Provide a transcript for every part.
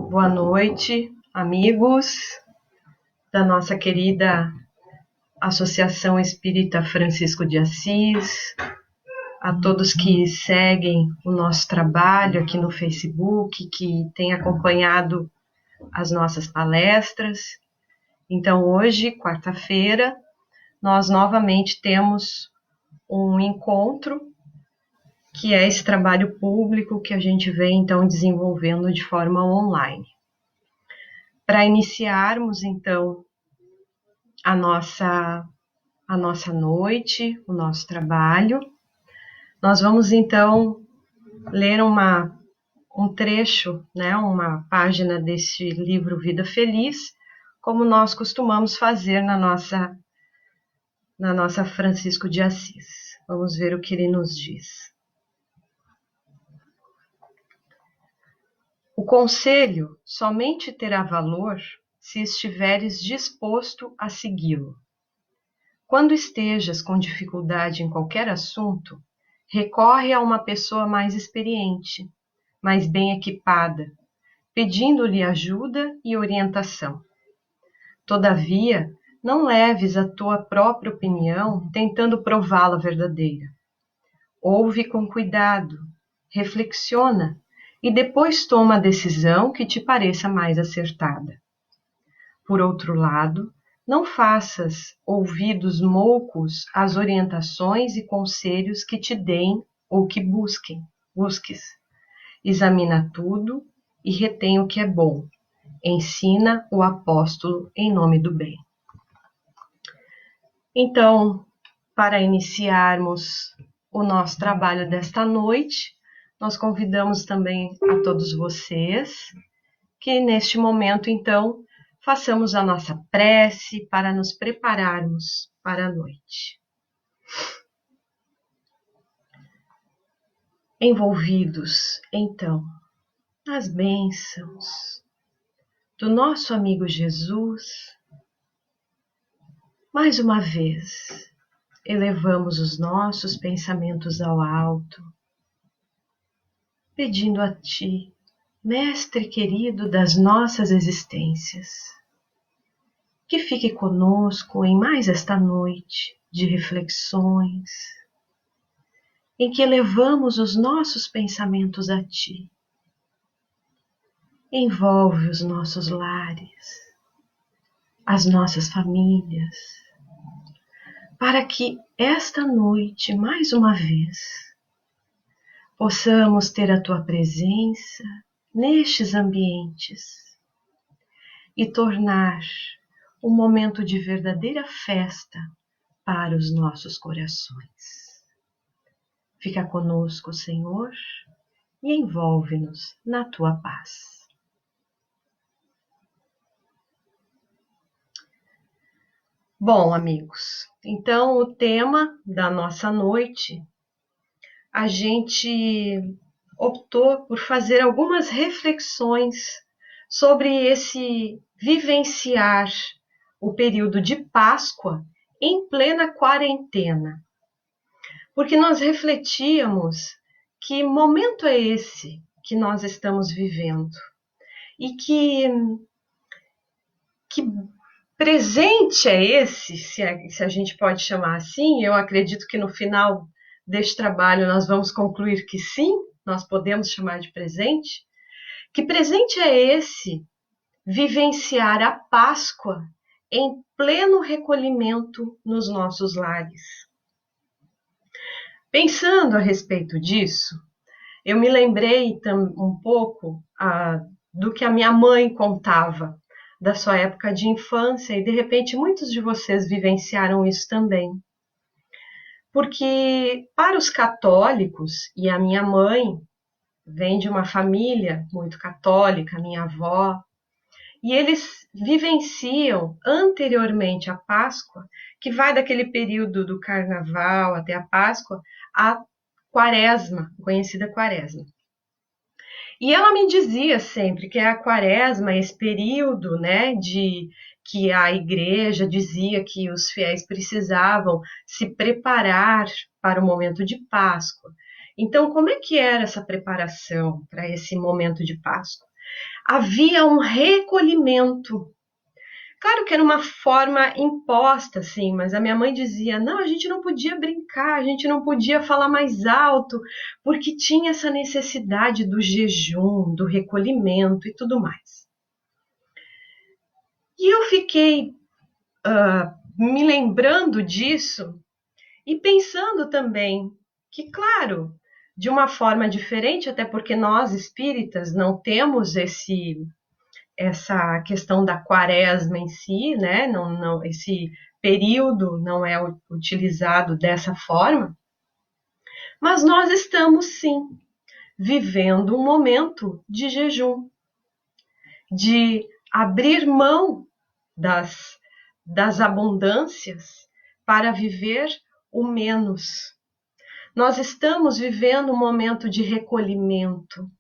Boa noite, amigos da nossa querida Associação Espírita Francisco de Assis, a todos que seguem o nosso trabalho aqui no Facebook, que têm acompanhado as nossas palestras. Então, hoje, quarta-feira, nós novamente temos um encontro, que é esse trabalho público que a gente vem, então, desenvolvendo de forma online. Para iniciarmos, então, a nossa noite, o nosso trabalho, nós vamos, então, ler um trecho, né, uma página desse livro Vida Feliz, como nós costumamos fazer na nossa Francisco de Assis. Vamos ver o que ele nos diz. O conselho somente terá valor se estiveres disposto a segui-lo. Quando estejas com dificuldade em qualquer assunto, recorre a uma pessoa mais experiente, mais bem equipada, pedindo-lhe ajuda e orientação. Todavia, não leves a tua própria opinião tentando prová-la verdadeira. Ouve com cuidado, reflexiona e depois toma a decisão que te pareça mais acertada. Por outro lado, não faças ouvidos moucos às orientações e conselhos que te deem ou que busques. Examina tudo e retém o que é bom. Ensina o apóstolo em nome do bem. Então, para iniciarmos o nosso trabalho desta noite, nós convidamos também a todos vocês que neste momento, então, façamos a nossa prece para nos prepararmos para a noite. Envolvidos, então, nas bênçãos do nosso amigo Jesus, mais uma vez, elevamos os nossos pensamentos ao alto, pedindo a Ti, Mestre querido das nossas existências, que fique conosco em mais esta noite de reflexões, em que elevamos os nossos pensamentos a Ti. Envolve os nossos lares, as nossas famílias, para que esta noite, mais uma vez, possamos ter a Tua presença nestes ambientes e tornar um momento de verdadeira festa para os nossos corações. Fica conosco, Senhor, e envolve-nos na Tua paz. Bom, amigos, então o tema da nossa noite, a gente optou por fazer algumas reflexões sobre esse vivenciar o período de Páscoa em plena quarentena. Porque nós refletíamos que momento é esse que nós estamos vivendo e que presente é esse, se a gente pode chamar assim. Eu acredito que no final deste trabalho nós vamos concluir que sim, nós podemos chamar de presente. Que presente é esse vivenciar a Páscoa em pleno recolhimento nos nossos lares? Pensando a respeito disso, eu me lembrei um pouco do que a minha mãe contava da sua época de infância, e de repente muitos de vocês vivenciaram isso também. Porque para os católicos, e a minha mãe vem de uma família muito católica, minha avó, e eles vivenciam anteriormente à Páscoa, que vai daquele período do Carnaval até a Páscoa, a Quaresma, conhecida Quaresma. E ela me dizia sempre que a Quaresma, esse período, né, de que a igreja dizia que os fiéis precisavam se preparar para o momento de Páscoa. Então, como é que era essa preparação para esse momento de Páscoa? havia um recolhimento. Claro que era uma forma imposta, assim, mas a minha mãe dizia, não, a gente não podia brincar, a gente não podia falar mais alto, porque tinha essa necessidade do jejum, do recolhimento e tudo mais. E eu fiquei me lembrando disso e pensando também que, claro, de uma forma diferente, até porque nós espíritas não temos essa questão da quaresma em si, né? Não, esse período não é utilizado dessa forma, mas nós estamos sim vivendo um momento de jejum, de abrir mão das abundâncias para viver o menos. Nós estamos vivendo um momento de recolhimento.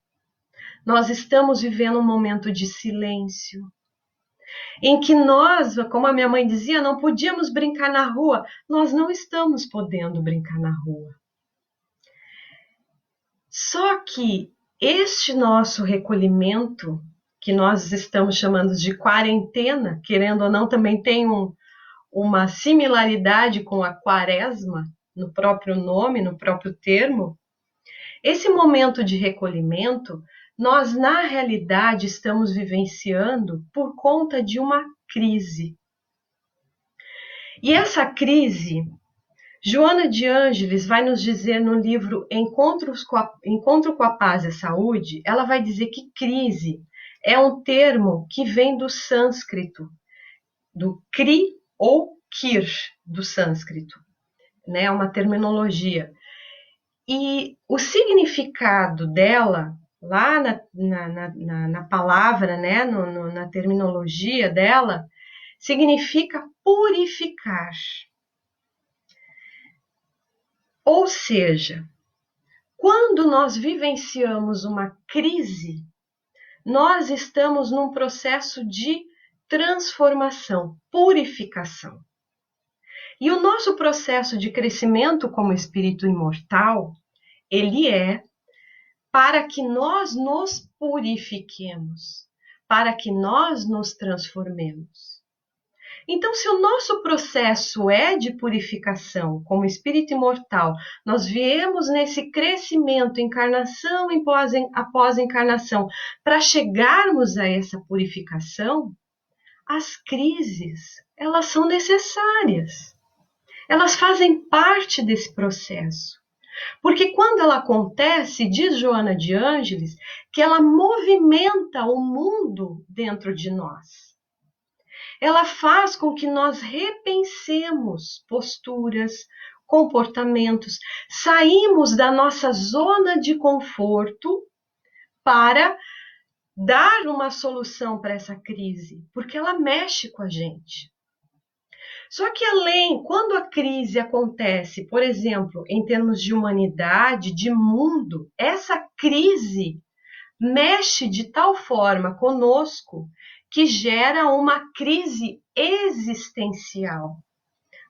Nós estamos vivendo um momento de silêncio, em que nós, como a minha mãe dizia, não podíamos brincar na rua. Nós não estamos podendo brincar na rua. Só que este nosso recolhimento, que nós estamos chamando de quarentena, querendo ou não, também tem uma similaridade com a quaresma, no próprio nome, no próprio termo. Esse momento de recolhimento, nós na realidade estamos vivenciando por conta de uma crise. E essa crise, Joana de Ângeles vai nos dizer no livro Encontro com a Paz e a Saúde, ela vai dizer que crise é um termo que vem do sânscrito, do Kri ou Kir, do sânscrito, né? É uma terminologia. E o significado dela, lá na palavra, né? Na terminologia dela, significa purificar. Ou seja, quando nós vivenciamos uma crise, nós estamos num processo de transformação, purificação. E o nosso processo de crescimento como espírito imortal, ele é para que nós nos purifiquemos, para que nós nos transformemos. Então, se o nosso processo é de purificação como espírito imortal, nós viemos nesse crescimento, encarnação após encarnação, para chegarmos a essa purificação, as crises, elas são necessárias. Elas fazem parte desse processo. Porque quando ela acontece, diz Joana de Ângeles, que ela movimenta o mundo dentro de nós. Ela faz com que nós repensemos posturas, comportamentos, saímos da nossa zona de conforto para dar uma solução para essa crise, porque ela mexe com a gente. Só que quando a crise acontece, por exemplo, em termos de humanidade, de mundo, essa crise mexe de tal forma conosco que gera uma crise existencial,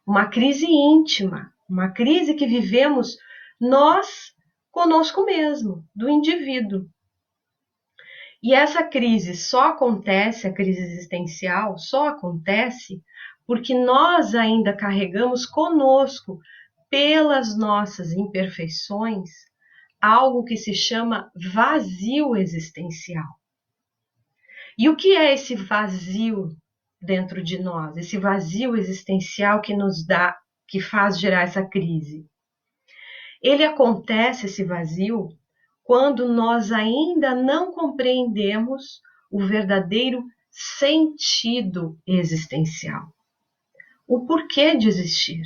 uma crise íntima, uma crise que vivemos nós conosco mesmo, do indivíduo. E essa crise só acontece, a crise existencial só acontece porque nós ainda carregamos conosco, pelas nossas imperfeições, algo que se chama vazio existencial. E o que é esse vazio dentro de nós? Esse vazio existencial que nos dá, que faz gerar essa crise? Ele acontece, esse vazio, quando nós ainda não compreendemos o verdadeiro sentido existencial. O porquê de existir.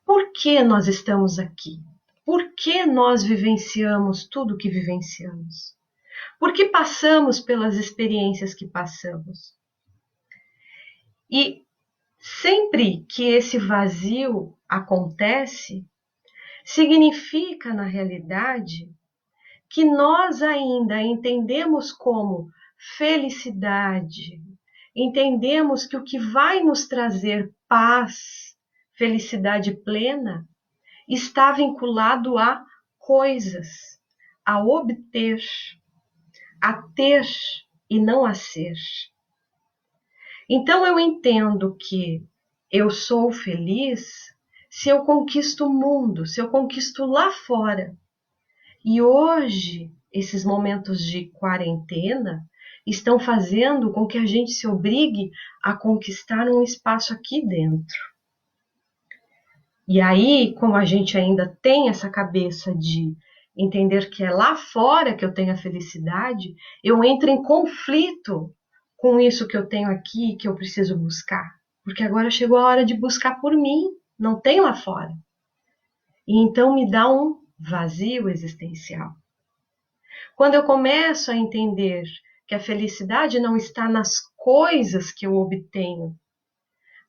Por que nós estamos aqui? Por que nós vivenciamos tudo o que vivenciamos? Por que passamos pelas experiências que passamos? E sempre que esse vazio acontece, significa, na realidade, que nós ainda entendemos como felicidade, entendemos que o que vai nos trazer paz, felicidade plena, está vinculado a coisas, a obter, a ter e não a ser. Então eu entendo que eu sou feliz se eu conquisto o mundo, se eu conquisto lá fora. E hoje, esses momentos de quarentena estão fazendo com que a gente se obrigue a conquistar um espaço aqui dentro. E aí, como a gente ainda tem essa cabeça de entender que é lá fora que eu tenho a felicidade, eu entro em conflito com isso que eu tenho aqui, que eu preciso buscar. Porque agora chegou a hora de buscar por mim, não tem lá fora. E então me dá um vazio existencial. Quando eu começo a entender que a felicidade não está nas coisas que eu obtenho,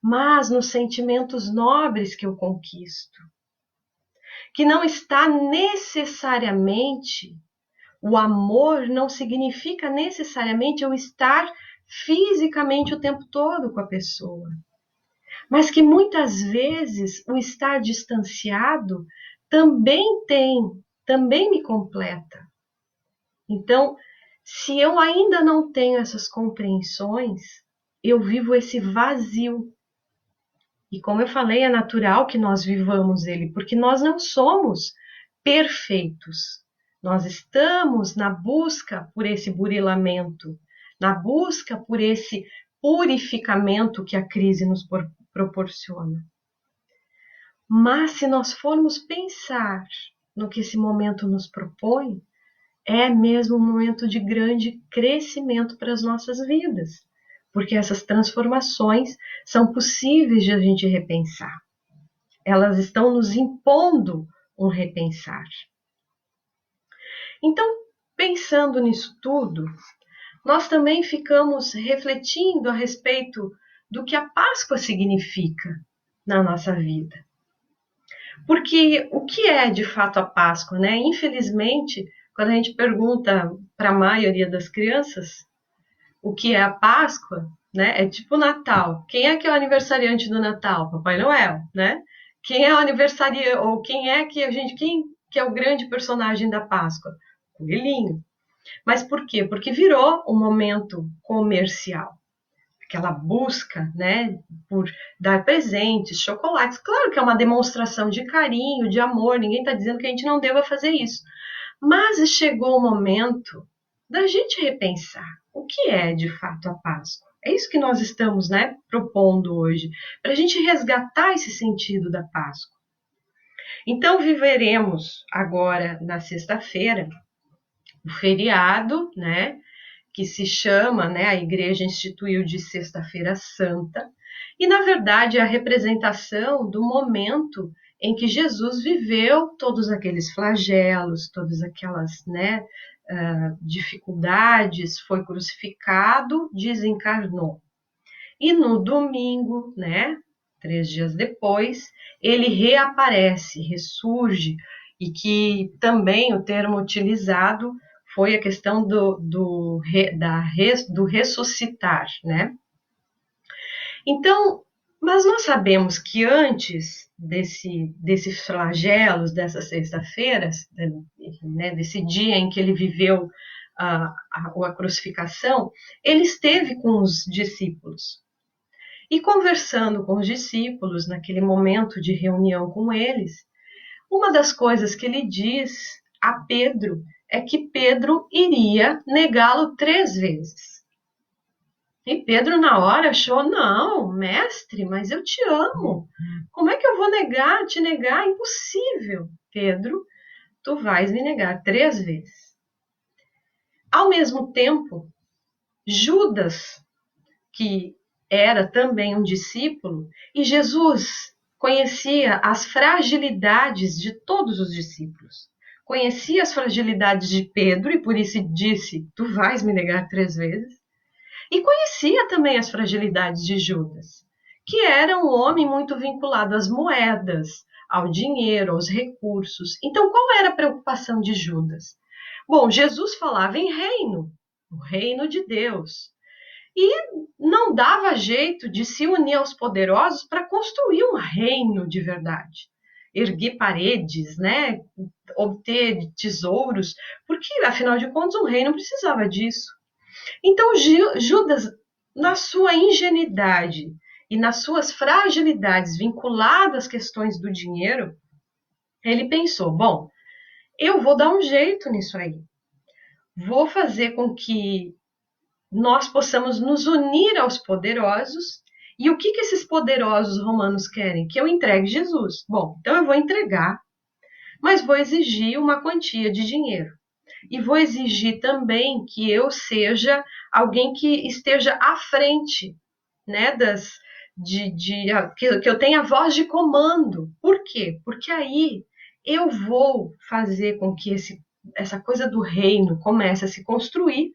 mas nos sentimentos nobres que eu conquisto, que não está necessariamente, o amor não significa necessariamente eu estar fisicamente o tempo todo com a pessoa, mas que muitas vezes o estar distanciado também me completa. Então, se eu ainda não tenho essas compreensões, eu vivo esse vazio. E como eu falei, é natural que nós vivamos ele, porque nós não somos perfeitos. Nós estamos na busca por esse burilamento, na busca por esse purificamento que a crise nos proporciona. Mas se nós formos pensar no que esse momento nos propõe, é mesmo um momento de grande crescimento para as nossas vidas, porque essas transformações são possíveis de a gente repensar. Elas estão nos impondo um repensar. Então, pensando nisso tudo, nós também ficamos refletindo a respeito do que a Páscoa significa na nossa vida. Porque o que é de fato a Páscoa, né? Infelizmente, quando a gente pergunta para a maioria das crianças o que é a Páscoa, né? É tipo o Natal. Quem é que é o aniversariante do Natal? Papai Noel, né? Quem é o aniversariante, ou quem que é o grande personagem da Páscoa? Coelhinho. Mas por quê? Porque virou um momento comercial. Aquela busca, né, por dar presentes, chocolates. Claro que é uma demonstração de carinho, de amor, ninguém está dizendo que a gente não deva fazer isso. Mas chegou o momento da gente repensar o que é de fato a Páscoa. É isso que nós estamos, né, propondo hoje, para a gente resgatar esse sentido da Páscoa. Então viveremos agora na sexta-feira o feriado, né, que se chama, né, a Igreja instituiu de Sexta-feira Santa, e na verdade é a representação do momento em que Jesus viveu todos aqueles flagelos, todas aquelas, né, dificuldades, foi crucificado, desencarnou. E no domingo, né, 3 dias depois, ele reaparece, ressurge, e que também o termo utilizado foi a questão do ressuscitar, né? Então, mas nós sabemos que antes desses flagelos, dessas sexta-feiras, né, desse dia em que ele viveu a crucificação, ele esteve com os discípulos. E conversando com os discípulos, naquele momento de reunião com eles, uma das coisas que ele diz a Pedro é que Pedro iria negá-lo 3 vezes. E Pedro, na hora, achou: não, mestre, mas eu te amo. Como é que eu vou te negar? Impossível. Pedro, tu vais me negar 3 vezes. Ao mesmo tempo, Judas, que era também um discípulo, e Jesus conhecia as fragilidades de todos os discípulos. Conhecia as fragilidades de Pedro e por isso disse: tu vais me negar 3 vezes. E conhecia também as fragilidades de Judas, que era um homem muito vinculado às moedas, ao dinheiro, aos recursos. Então, qual era a preocupação de Judas? Bom, Jesus falava em reino, o reino de Deus. E não dava jeito de se unir aos poderosos para construir um reino de verdade. Erguer paredes, né? Obter tesouros, porque, afinal de contas, um reino precisava disso. Então Judas, na sua ingenuidade e nas suas fragilidades vinculadas às questões do dinheiro, ele pensou, bom, eu vou dar um jeito nisso aí. Vou fazer com que nós possamos nos unir aos poderosos. E o que esses poderosos romanos querem? Que eu entregue Jesus. Bom, então eu vou entregar, mas vou exigir uma quantia de dinheiro. E vou exigir também que eu seja alguém que esteja à frente, né, que eu tenha voz de comando. Por quê? Porque aí eu vou fazer com que essa coisa do reino comece a se construir,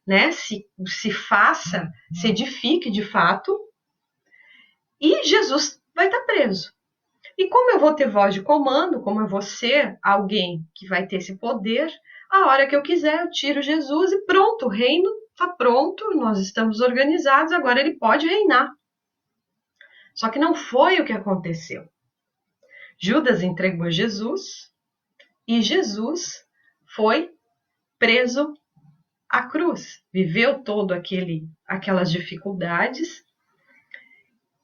né, se faça, se edifique de fato, e Jesus vai estar preso. E como eu vou ter voz de comando, como eu vou ser alguém que vai ter esse poder, a hora que eu quiser eu tiro Jesus e pronto, o reino está pronto, nós estamos organizados, agora ele pode reinar. Só que não foi o que aconteceu. Judas entregou Jesus e Jesus foi preso à cruz. Viveu todo aquelas dificuldades.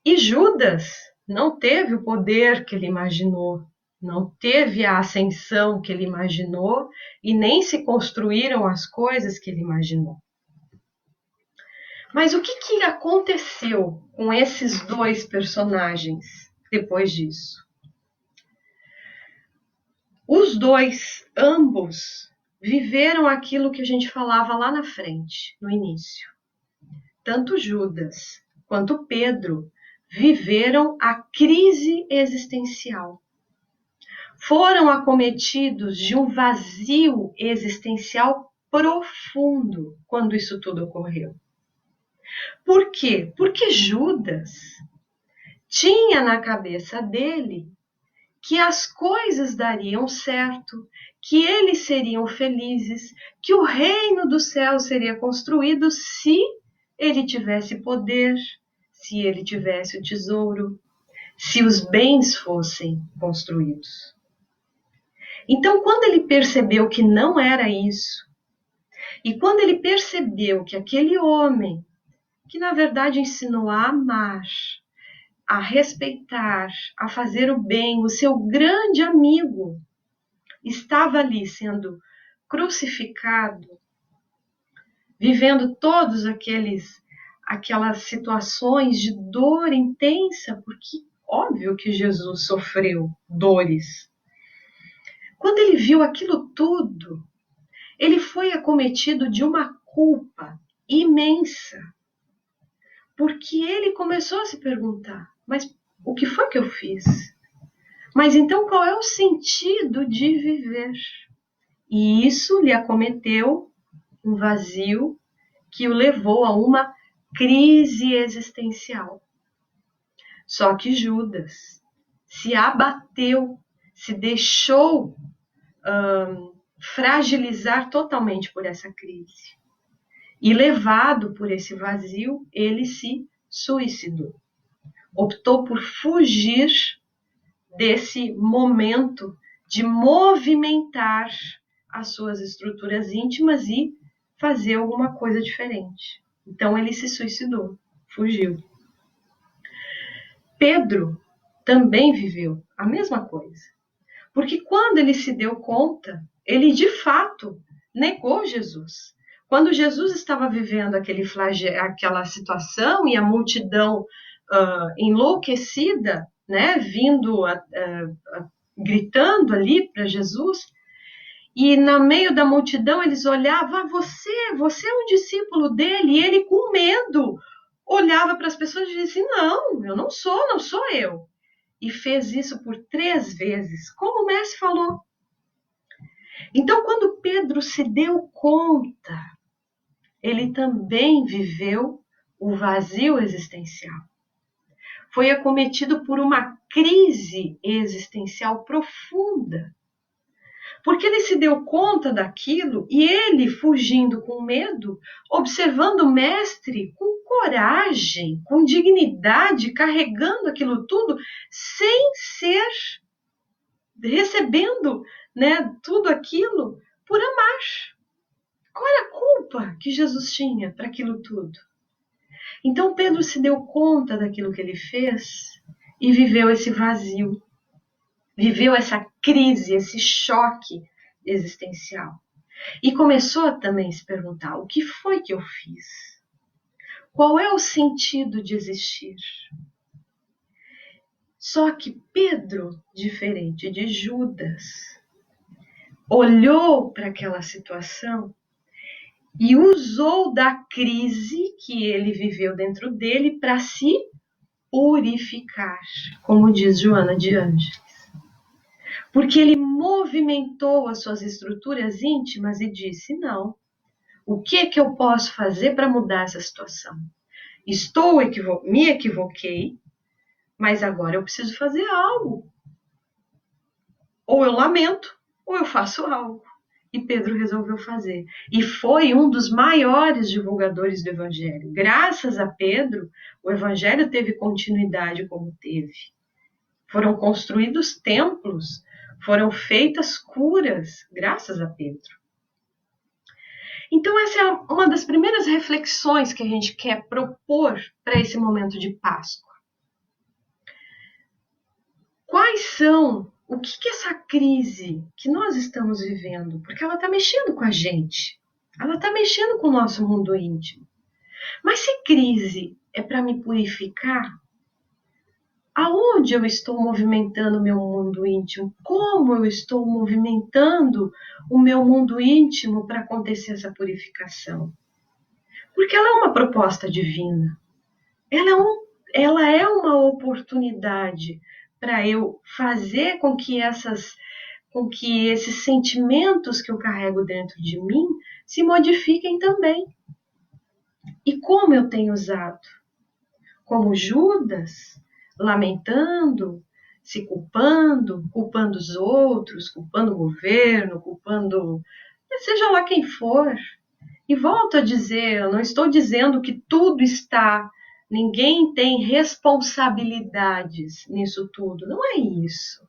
E Judas não teve o poder que ele imaginou, não teve a ascensão que ele imaginou e nem se construíram as coisas que ele imaginou. Mas o que aconteceu com esses dois personagens depois disso? Os dois, ambos, viveram aquilo que a gente falava lá na frente, no início. Tanto Judas quanto Pedro viveram a crise existencial. Foram acometidos de um vazio existencial profundo quando isso tudo ocorreu. Por quê? Porque Judas tinha na cabeça dele que as coisas dariam certo, que eles seriam felizes, que o reino do céu seria construído se ele tivesse poder, se ele tivesse o tesouro, se os bens fossem construídos. Então, quando ele percebeu que não era isso, e quando ele percebeu que aquele homem, que na verdade ensinou a amar, a respeitar, a fazer o bem, o seu grande amigo, estava ali sendo crucificado, vivendo todos aquelas situações de dor intensa, porque óbvio que Jesus sofreu dores. Quando ele viu aquilo tudo, ele foi acometido de uma culpa imensa, porque ele começou a se perguntar, mas o que foi que eu fiz? Mas então qual é o sentido de viver? E isso lhe acometeu um vazio que o levou a uma crise existencial. Só que Judas se abateu, se deixou fragilizar totalmente por essa crise. E levado por esse vazio, ele se suicidou. Optou por fugir desse momento de movimentar as suas estruturas íntimas e fazer alguma coisa diferente. Então ele se suicidou, fugiu. Pedro também viveu a mesma coisa. Porque quando ele se deu conta, ele de fato negou Jesus. Quando Jesus estava vivendo aquela situação e a multidão enlouquecida, né, vindo, gritando ali para Jesus, e no meio da multidão eles olhavam, você é um discípulo dele, e ele com medo olhava para as pessoas e dizia, não, eu não sou eu. E fez isso por 3 vezes, como o mestre falou. Então, quando Pedro se deu conta, ele também viveu o vazio existencial. Foi acometido por uma crise existencial profunda. Porque ele se deu conta daquilo e ele, fugindo com medo, observando o mestre com coragem, com dignidade, carregando aquilo tudo, sem ser, recebendo, né, tudo aquilo por amar. Qual era a culpa que Jesus tinha para aquilo tudo? Então Pedro se deu conta daquilo que ele fez e viveu esse vazio, viveu essa crise, esse choque existencial. E começou a também se perguntar: o que foi que eu fiz? Qual é o sentido de existir? Só que Pedro, diferente de Judas, olhou para aquela situação e usou da crise que ele viveu dentro dele para se purificar, como diz Joana de Ângeles. Porque ele movimentou as suas estruturas íntimas e disse: não, o que é que eu posso fazer para mudar essa situação? Me equivoquei, mas agora eu preciso fazer algo. Ou eu lamento, ou eu faço algo. E Pedro resolveu fazer. E foi um dos maiores divulgadores do Evangelho. Graças a Pedro, o Evangelho teve continuidade como teve. Foram construídos templos, foram feitas curas, graças a Pedro. Então essa é uma das primeiras reflexões que a gente quer propor para esse momento de Páscoa. Quais são, o que essa crise que nós estamos vivendo, porque ela está mexendo com a gente, ela está mexendo com o nosso mundo íntimo. Mas se crise é para me purificar, aonde eu estou movimentando o meu mundo íntimo? Como eu estou movimentando o meu mundo íntimo para acontecer essa purificação? Porque ela é uma proposta divina. Ela é uma oportunidade para eu fazer com que esses sentimentos que eu carrego dentro de mim se modifiquem também. E como eu tenho usado? Como Judas, lamentando, se culpando os outros, culpando o governo, culpando seja lá quem for. E volto a dizer, eu não estou dizendo que tudo está, ninguém tem responsabilidades nisso tudo, não é isso.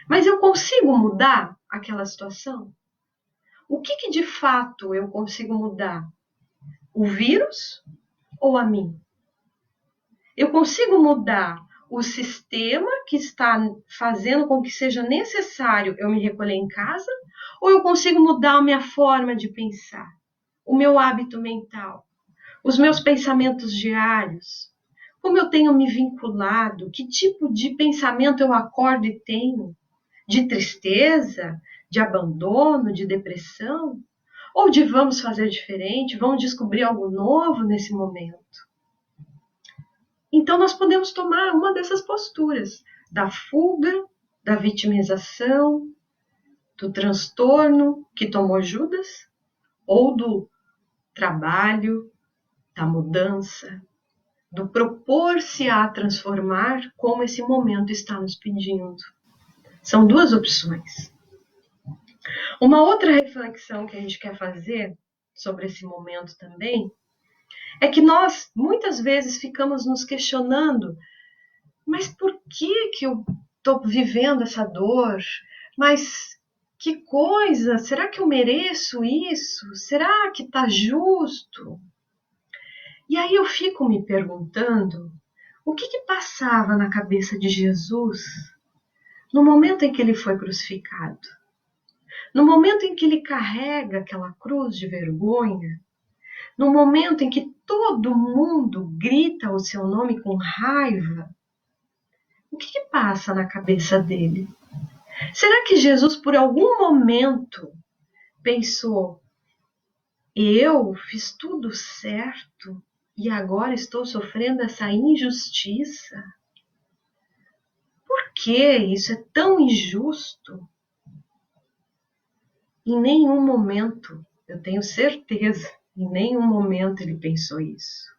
Mas eu consigo mudar aquela situação? O que de fato eu consigo mudar? O vírus ou a mim? Eu consigo mudar o sistema que está fazendo com que seja necessário eu me recolher em casa? Ou eu consigo mudar a minha forma de pensar, o meu hábito mental, os meus pensamentos diários? Como eu tenho me vinculado? Que tipo de pensamento eu acordo e tenho? De tristeza? De abandono? De depressão? Ou de vamos fazer diferente? Vamos descobrir algo novo nesse momento? Então nós podemos tomar uma dessas posturas, da fuga, da vitimização, do transtorno que tomou Judas, ou do trabalho, da mudança, do propor-se a transformar como esse momento está nos pedindo. São duas opções. Uma outra reflexão que a gente quer fazer sobre esse momento também é que nós muitas vezes ficamos nos questionando: mas por que eu estou vivendo essa dor? Mas que coisa, será que eu mereço isso? Será que está justo? E aí eu fico me perguntando, o que passava na cabeça de Jesus no momento em que ele foi crucificado? No momento em que ele carrega aquela cruz de vergonha? No momento em que todo mundo grita o seu nome com raiva? O que passa na cabeça dele? Será que Jesus, por algum momento, pensou: eu fiz tudo certo e agora estou sofrendo essa injustiça? Por que isso é tão injusto? Em nenhum momento, eu tenho certeza, em nenhum momento ele pensou isso.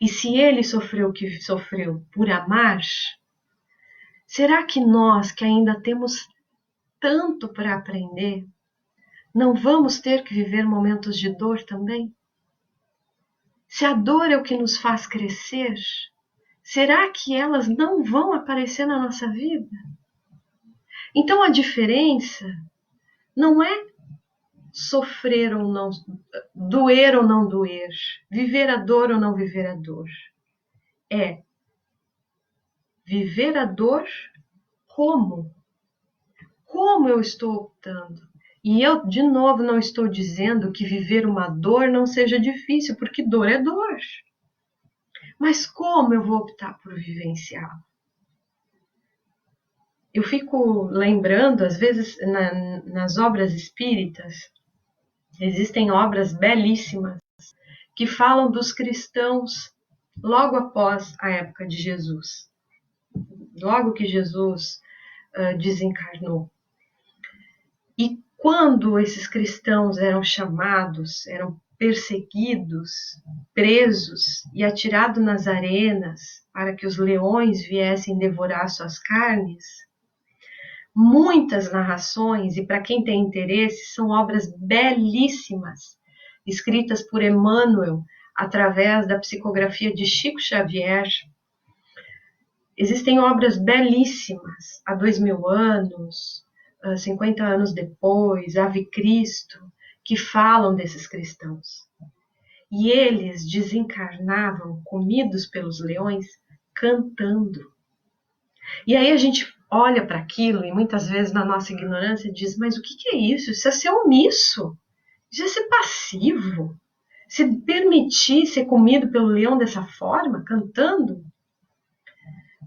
E se ele sofreu o que sofreu por amar, será que nós, que ainda temos tanto para aprender, não vamos ter que viver momentos de dor também? Se a dor é o que nos faz crescer, será que elas não vão aparecer na nossa vida? Então a diferença não é sofrer ou não, doer ou não doer, viver a dor ou não viver a dor. É viver a dor como? Como eu estou optando? E eu, de novo, não estou dizendo que viver uma dor não seja difícil, porque dor é dor. Mas como eu vou optar por vivenciá-la? Eu fico lembrando, às vezes, nas obras espíritas, existem obras belíssimas que falam dos cristãos logo após a época de Jesus. Logo que Jesus desencarnou. E quando esses cristãos eram chamados, eram perseguidos, presos e atirados nas arenas para que os leões viessem devorar suas carnes, muitas narrações, e para quem tem interesse, são obras belíssimas, escritas por Emmanuel através da psicografia de Chico Xavier. Existem obras belíssimas, há 2000 anos, 50 anos depois, Ave Cristo, que falam desses cristãos. E eles desencarnavam, comidos pelos leões, cantando. E aí a gente olha para aquilo e muitas vezes na nossa ignorância diz, mas o que é isso? Isso é ser omisso, isso é ser passivo. Se permitir ser comido pelo leão dessa forma, cantando.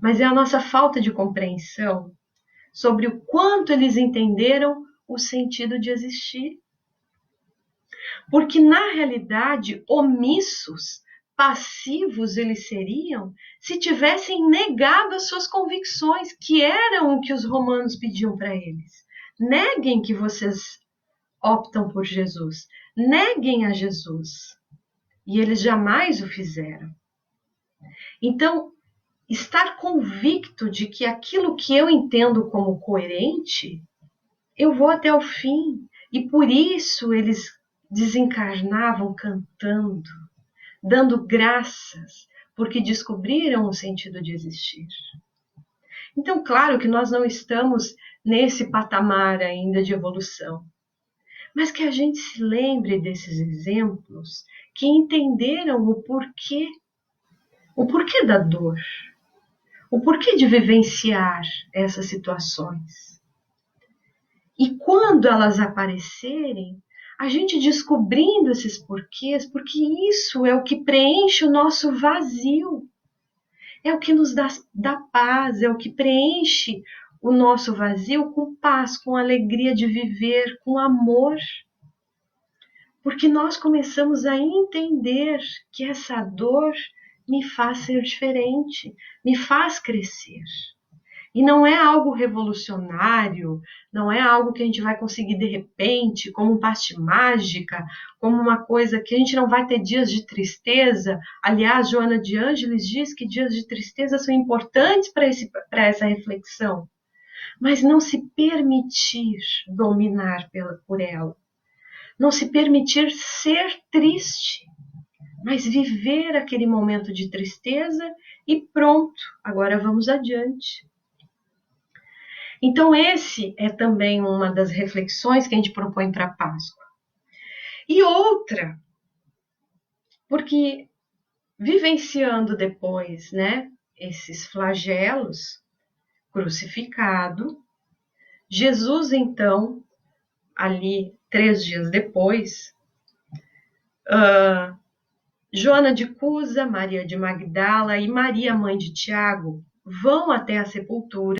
Mas é a nossa falta de compreensão sobre o quanto eles entenderam o sentido de existir. Porque, na realidade, omissos, passivos eles seriam se tivessem negado as suas convicções, que eram o que os romanos pediam para eles. Neguem que vocês optam por Jesus. Neguem a Jesus. E eles jamais o fizeram. Então, estar convicto de que aquilo que eu entendo como coerente, eu vou até o fim. E por isso eles desencarnavam cantando, dando graças, porque descobriram o sentido de existir. Então, claro que nós não estamos nesse patamar ainda de evolução, mas que a gente se lembre desses exemplos que entenderam o porquê da dor, o porquê de vivenciar essas situações. E quando elas aparecerem, a gente descobrindo esses porquês, porque isso é o que preenche o nosso vazio, é o que nos dá paz, é o que preenche o nosso vazio com paz, com alegria de viver, com amor. Porque nós começamos a entender que essa dor me faz ser diferente, me faz crescer. E não é algo revolucionário, não é algo que a gente vai conseguir de repente, como um passe mágica, como uma coisa que a gente não vai ter dias de tristeza. Aliás, Joana de Ângeles diz que dias de tristeza são importantes para essa reflexão. Mas não se permitir dominar por ela. Não se permitir ser triste, mas viver aquele momento de tristeza e pronto, agora vamos adiante. Então, esse é também uma das reflexões que a gente propõe para a Páscoa. E outra, porque vivenciando depois, né, esses flagelos, crucificado, Jesus, então, ali 3 dias depois, Joana de Cusa, Maria de Magdala e Maria, mãe de Tiago, vão até a sepultura